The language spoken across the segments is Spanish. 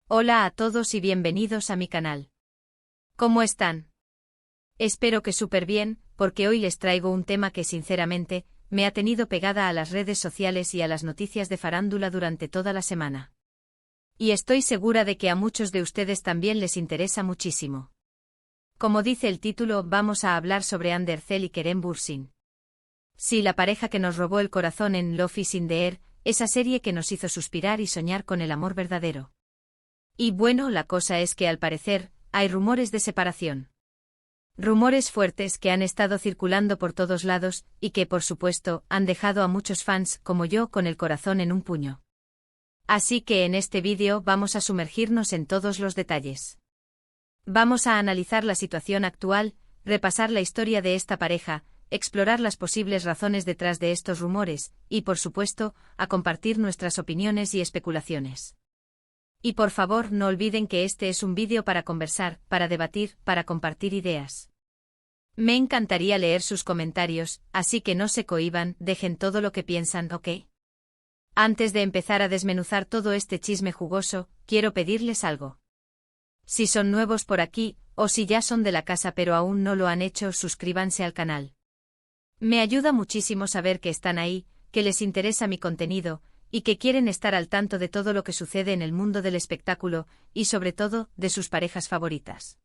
Hola a todos y bienvenidos a mi canal. ¿Cómo están? Espero que súper bien, porque hoy les traigo un tema que sinceramente, me ha tenido pegada a las redes sociales y a las noticias de farándula durante toda la semana. Y estoy segura de que a muchos de ustedes también les interesa muchísimo. Como dice el título, vamos a hablar sobre Ander Zel y Kerem Bürsin. Sí, la pareja que nos robó el corazón en Love is in the Air, esa serie que nos hizo suspirar y soñar con el amor verdadero. Y bueno, la cosa es que al parecer, hay rumores de separación. Rumores fuertes que han estado circulando por todos lados, y que por supuesto, han dejado a muchos fans, como yo, con el corazón en un puño. Así que en este vídeo vamos a sumergirnos en todos los detalles. Vamos a analizar la situación actual, repasar la historia de esta pareja, explorar las posibles razones detrás de estos rumores, y por supuesto, a compartir nuestras opiniones y especulaciones. Y por favor no olviden que este es un vídeo para conversar, para debatir, para compartir ideas. Me encantaría leer sus comentarios, así que no se cohíban, dejen todo lo que piensan, ¿ok? Antes de empezar a desmenuzar todo este chisme jugoso, quiero pedirles algo. Si son nuevos por aquí, o si ya son de la casa pero aún no lo han hecho, suscríbanse al canal. Me ayuda muchísimo saber que están ahí, que les interesa mi contenido, y que quieren estar al tanto de todo lo que sucede en el mundo del espectáculo, y sobre todo, de sus parejas favoritas.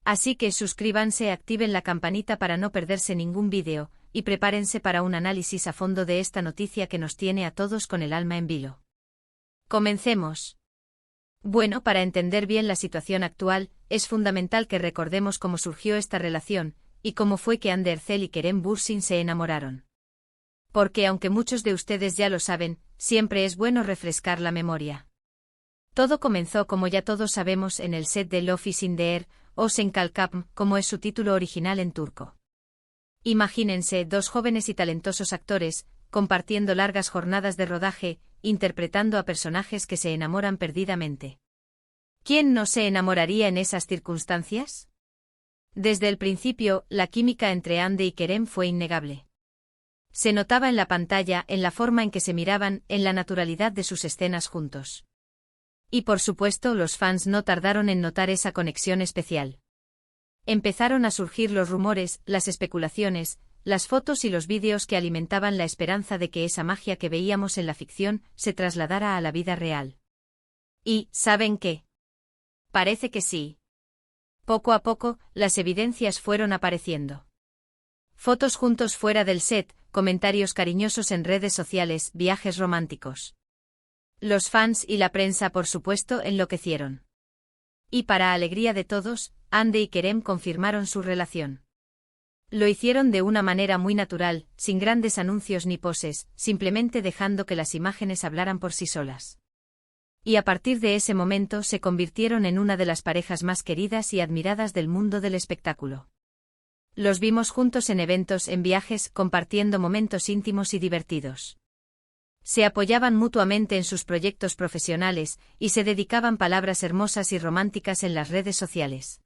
Así que suscríbanse, activen la campanita para no perderse ningún vídeo, y prepárense para un análisis a fondo de esta noticia que nos tiene a todos con el alma en vilo. Comencemos. Bueno, para entender bien la situación actual, es fundamental que recordemos cómo surgió esta relación, y cómo fue que Ander Zel y Kerem Bürsin se enamoraron. Porque aunque muchos de ustedes ya lo saben, siempre es bueno refrescar la memoria. Todo comenzó, como ya todos sabemos, en el set de Love is in the Air, o Senkalkap, como es su título original en turco. Imagínense dos jóvenes y talentosos actores, compartiendo largas jornadas de rodaje, interpretando a personajes que se enamoran perdidamente. ¿Quién no se enamoraría en esas circunstancias? Desde el principio, la química entre Ande y Kerem fue innegable. Se notaba en la pantalla, en la forma en que se miraban, en la naturalidad de sus escenas juntos. Y por supuesto, los fans no tardaron en notar esa conexión especial. Empezaron a surgir los rumores, las especulaciones, las fotos y los vídeos que alimentaban la esperanza de que esa magia que veíamos en la ficción se trasladara a la vida real. Y, ¿saben qué? Parece que sí. Poco a poco, las evidencias fueron apareciendo. Fotos juntos fuera del set, comentarios cariñosos en redes sociales, viajes románticos. Los fans y la prensa, por supuesto, enloquecieron. Y para alegría de todos, Ande y Kerem confirmaron su relación. Lo hicieron de una manera muy natural, sin grandes anuncios ni poses, simplemente dejando que las imágenes hablaran por sí solas. Y a partir de ese momento se convirtieron en una de las parejas más queridas y admiradas del mundo del espectáculo. Los vimos juntos en eventos, en viajes, compartiendo momentos íntimos y divertidos. Se apoyaban mutuamente en sus proyectos profesionales, y se dedicaban palabras hermosas y románticas en las redes sociales.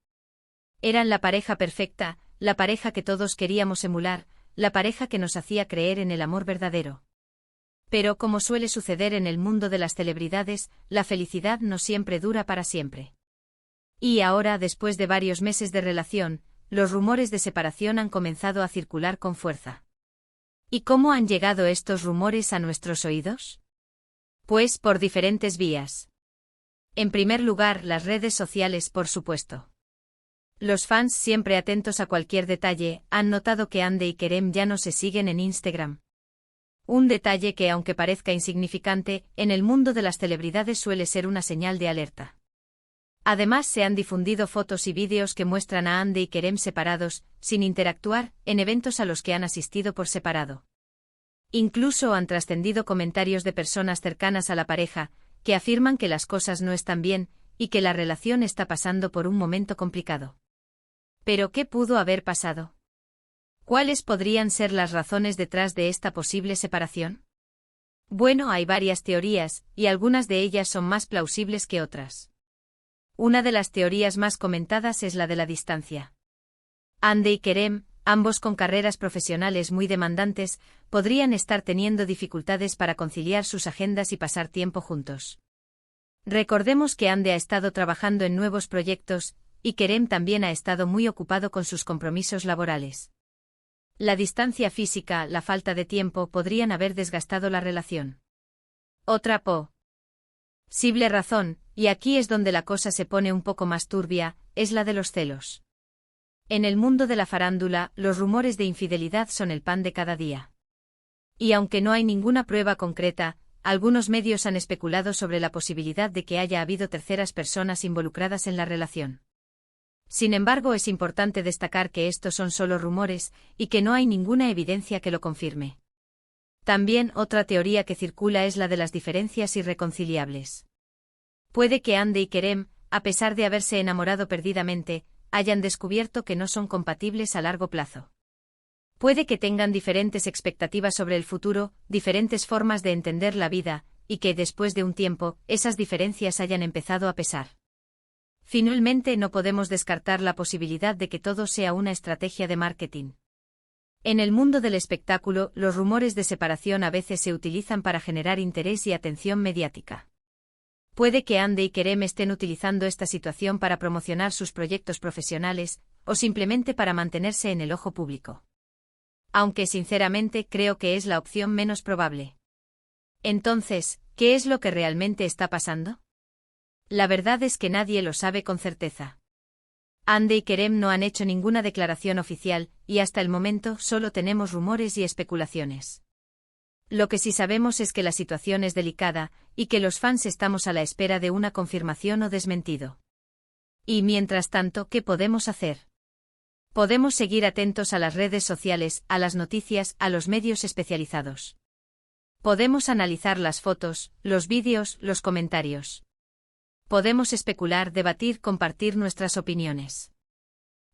Eran la pareja perfecta, la pareja que todos queríamos emular, la pareja que nos hacía creer en el amor verdadero. Pero como suele suceder en el mundo de las celebridades, la felicidad no siempre dura para siempre. Y ahora, después de varios meses de relación, los rumores de separación han comenzado a circular con fuerza. ¿Y cómo han llegado estos rumores a nuestros oídos? Pues por diferentes vías. En primer lugar, las redes sociales, por supuesto. Los fans, siempre atentos a cualquier detalle, han notado que Ande y Kerem ya no se siguen en Instagram. Un detalle que, aunque parezca insignificante, en el mundo de las celebridades suele ser una señal de alerta. Además, se han difundido fotos y vídeos que muestran a Ande y Kerem separados, sin interactuar, en eventos a los que han asistido por separado. Incluso han trascendido comentarios de personas cercanas a la pareja, que afirman que las cosas no están bien, y que la relación está pasando por un momento complicado. ¿Pero qué pudo haber pasado? ¿Cuáles podrían ser las razones detrás de esta posible separación? Bueno, hay varias teorías, y algunas de ellas son más plausibles que otras. Una de las teorías más comentadas es la de la distancia. Ande y Kerem, ambos con carreras profesionales muy demandantes, podrían estar teniendo dificultades para conciliar sus agendas y pasar tiempo juntos. Recordemos que Ande ha estado trabajando en nuevos proyectos, y Kerem también ha estado muy ocupado con sus compromisos laborales. La distancia física, la falta de tiempo podrían haber desgastado la relación. Otra posible razón, y aquí es donde la cosa se pone un poco más turbia, es la de los celos. En el mundo de la farándula, los rumores de infidelidad son el pan de cada día. Y aunque no hay ninguna prueba concreta, algunos medios han especulado sobre la posibilidad de que haya habido terceras personas involucradas en la relación. Sin embargo, es importante destacar que estos son solo rumores, y que no hay ninguna evidencia que lo confirme. También otra teoría que circula es la de las diferencias irreconciliables. Puede que Ande y Kerem, a pesar de haberse enamorado perdidamente, hayan descubierto que no son compatibles a largo plazo. Puede que tengan diferentes expectativas sobre el futuro, diferentes formas de entender la vida, y que después de un tiempo, esas diferencias hayan empezado a pesar. Finalmente, no podemos descartar la posibilidad de que todo sea una estrategia de marketing. En el mundo del espectáculo, los rumores de separación a veces se utilizan para generar interés y atención mediática. Puede que Ande y Kerem estén utilizando esta situación para promocionar sus proyectos profesionales, o simplemente para mantenerse en el ojo público. Aunque sinceramente creo que es la opción menos probable. Entonces, ¿qué es lo que realmente está pasando? La verdad es que nadie lo sabe con certeza. Ande y Kerem no han hecho ninguna declaración oficial, y hasta el momento solo tenemos rumores y especulaciones. Lo que sí sabemos es que la situación es delicada, y que los fans estamos a la espera de una confirmación o desmentido. Y mientras tanto, ¿qué podemos hacer? Podemos seguir atentos a las redes sociales, a las noticias, a los medios especializados. Podemos analizar las fotos, los vídeos, los comentarios. Podemos especular, debatir, compartir nuestras opiniones.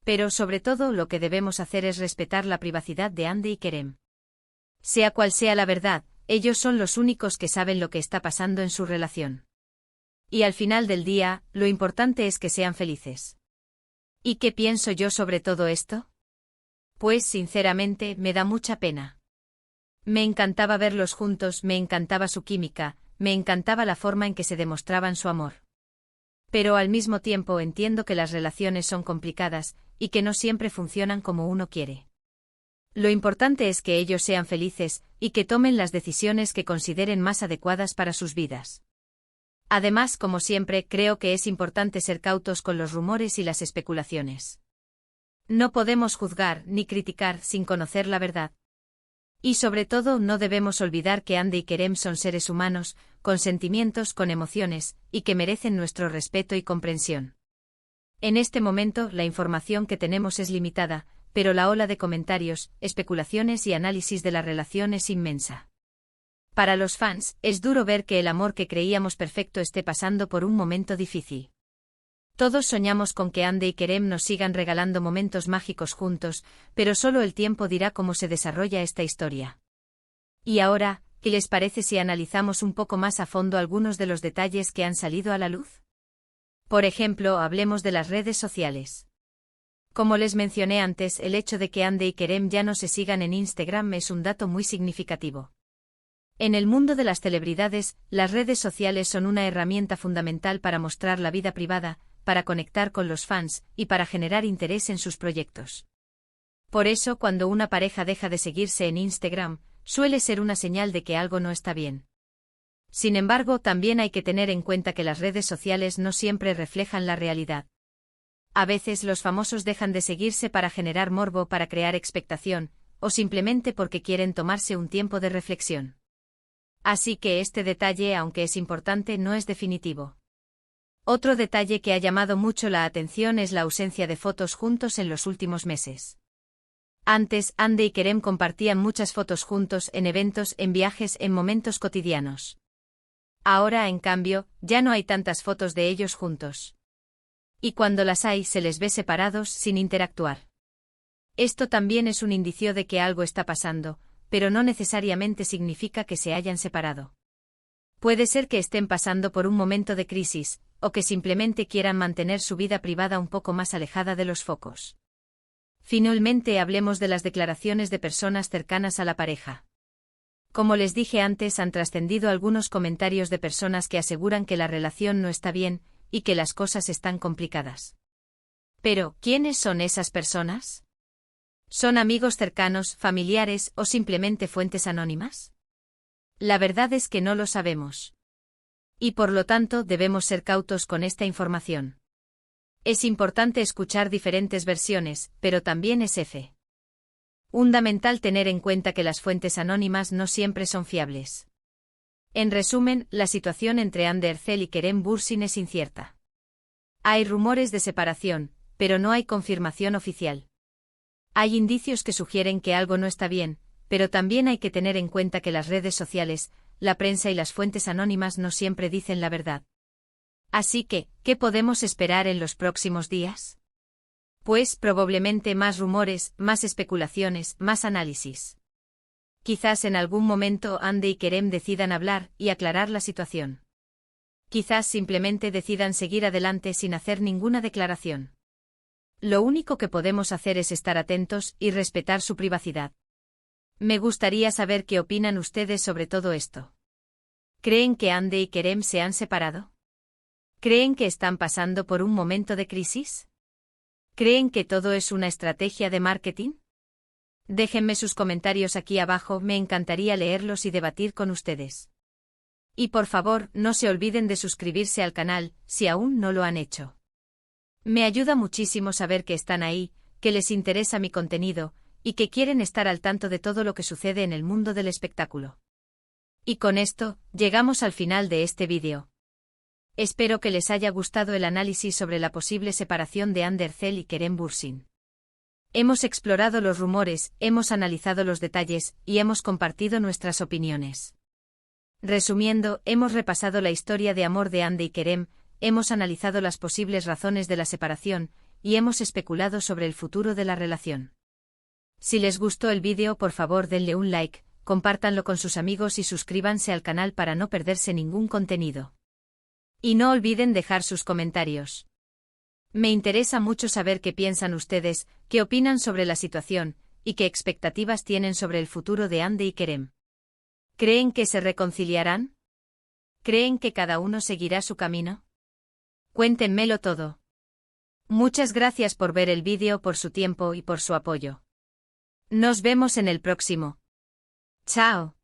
Pero sobre todo lo que debemos hacer es respetar la privacidad de Ande y Kerem. Sea cual sea la verdad, ellos son los únicos que saben lo que está pasando en su relación. Y al final del día, lo importante es que sean felices. ¿Y qué pienso yo sobre todo esto? Pues sinceramente, me da mucha pena. Me encantaba verlos juntos, me encantaba su química, me encantaba la forma en que se demostraban su amor. Pero al mismo tiempo entiendo que las relaciones son complicadas, y que no siempre funcionan como uno quiere. Lo importante es que ellos sean felices, y que tomen las decisiones que consideren más adecuadas para sus vidas. Además, como siempre, creo que es importante ser cautos con los rumores y las especulaciones. No podemos juzgar ni criticar sin conocer la verdad. Y sobre todo, no debemos olvidar que Ande y Kerem son seres humanos, con sentimientos, con emociones, y que merecen nuestro respeto y comprensión. En este momento, la información que tenemos es limitada, pero la ola de comentarios, especulaciones y análisis de la relación es inmensa. Para los fans, es duro ver que el amor que creíamos perfecto esté pasando por un momento difícil. Todos soñamos con que Ande y Kerem nos sigan regalando momentos mágicos juntos, pero solo el tiempo dirá cómo se desarrolla esta historia. Y ahora, ¿qué les parece si analizamos un poco más a fondo algunos de los detalles que han salido a la luz? Por ejemplo, hablemos de las redes sociales. Como les mencioné antes, el hecho de que Ande y Kerem ya no se sigan en Instagram es un dato muy significativo. En el mundo de las celebridades, las redes sociales son una herramienta fundamental para mostrar la vida privada, para conectar con los fans, y para generar interés en sus proyectos. Por eso, cuando una pareja deja de seguirse en Instagram, suele ser una señal de que algo no está bien. Sin embargo, también hay que tener en cuenta que las redes sociales no siempre reflejan la realidad. A veces los famosos dejan de seguirse para generar morbo, para crear expectación, o simplemente porque quieren tomarse un tiempo de reflexión. Así que este detalle, aunque es importante, no es definitivo. Otro detalle que ha llamado mucho la atención es la ausencia de fotos juntos en los últimos meses. Antes, Ande y Kerem compartían muchas fotos juntos en eventos, en viajes, en momentos cotidianos. Ahora, en cambio, ya no hay tantas fotos de ellos juntos. Y cuando las hay, se les ve separados, sin interactuar. Esto también es un indicio de que algo está pasando, pero no necesariamente significa que se hayan separado. Puede ser que estén pasando por un momento de crisis, o que simplemente quieran mantener su vida privada un poco más alejada de los focos. Finalmente, hablemos de las declaraciones de personas cercanas a la pareja. Como les dije antes, han trascendido algunos comentarios de personas que aseguran que la relación no está bien y que las cosas están complicadas. Pero, ¿quiénes son esas personas? ¿Son amigos cercanos, familiares o simplemente fuentes anónimas? La verdad es que no lo sabemos. Y por lo tanto debemos ser cautos con esta información. Es importante escuchar diferentes versiones, pero también es fundamental tener en cuenta que las fuentes anónimas no siempre son fiables. En resumen, la situación entre Hande Erçel y Kerem Bürsin es incierta. Hay rumores de separación, pero no hay confirmación oficial. Hay indicios que sugieren que algo no está bien, pero también hay que tener en cuenta que las redes sociales, la prensa y las fuentes anónimas no siempre dicen la verdad. Así que, ¿qué podemos esperar en los próximos días? Pues probablemente más rumores, más especulaciones, más análisis. Quizás en algún momento Hande y Kerem decidan hablar y aclarar la situación. Quizás simplemente decidan seguir adelante sin hacer ninguna declaración. Lo único que podemos hacer es estar atentos y respetar su privacidad. Me gustaría saber qué opinan ustedes sobre todo esto. ¿Creen que Hande y Kerem se han separado? ¿Creen que están pasando por un momento de crisis? ¿Creen que todo es una estrategia de marketing? Déjenme sus comentarios aquí abajo, me encantaría leerlos y debatir con ustedes. Y por favor, no se olviden de suscribirse al canal, si aún no lo han hecho. Me ayuda muchísimo saber que están ahí, que les interesa mi contenido, y que quieren estar al tanto de todo lo que sucede en el mundo del espectáculo. Y con esto, llegamos al final de este vídeo. Espero que les haya gustado el análisis sobre la posible separación de Hande Erçel y Kerem Bürsin. Hemos explorado los rumores, hemos analizado los detalles y hemos compartido nuestras opiniones. Resumiendo, hemos repasado la historia de amor de Hande y Kerem, hemos analizado las posibles razones de la separación y hemos especulado sobre el futuro de la relación. Si les gustó el vídeo, por favor denle un like, compártanlo con sus amigos y suscríbanse al canal para no perderse ningún contenido. Y no olviden dejar sus comentarios. Me interesa mucho saber qué piensan ustedes, qué opinan sobre la situación, y qué expectativas tienen sobre el futuro de Hande y Kerem. ¿Creen que se reconciliarán? ¿Creen que cada uno seguirá su camino? Cuéntenmelo todo. Muchas gracias por ver el vídeo, por su tiempo y por su apoyo. Nos vemos en el próximo. Chao.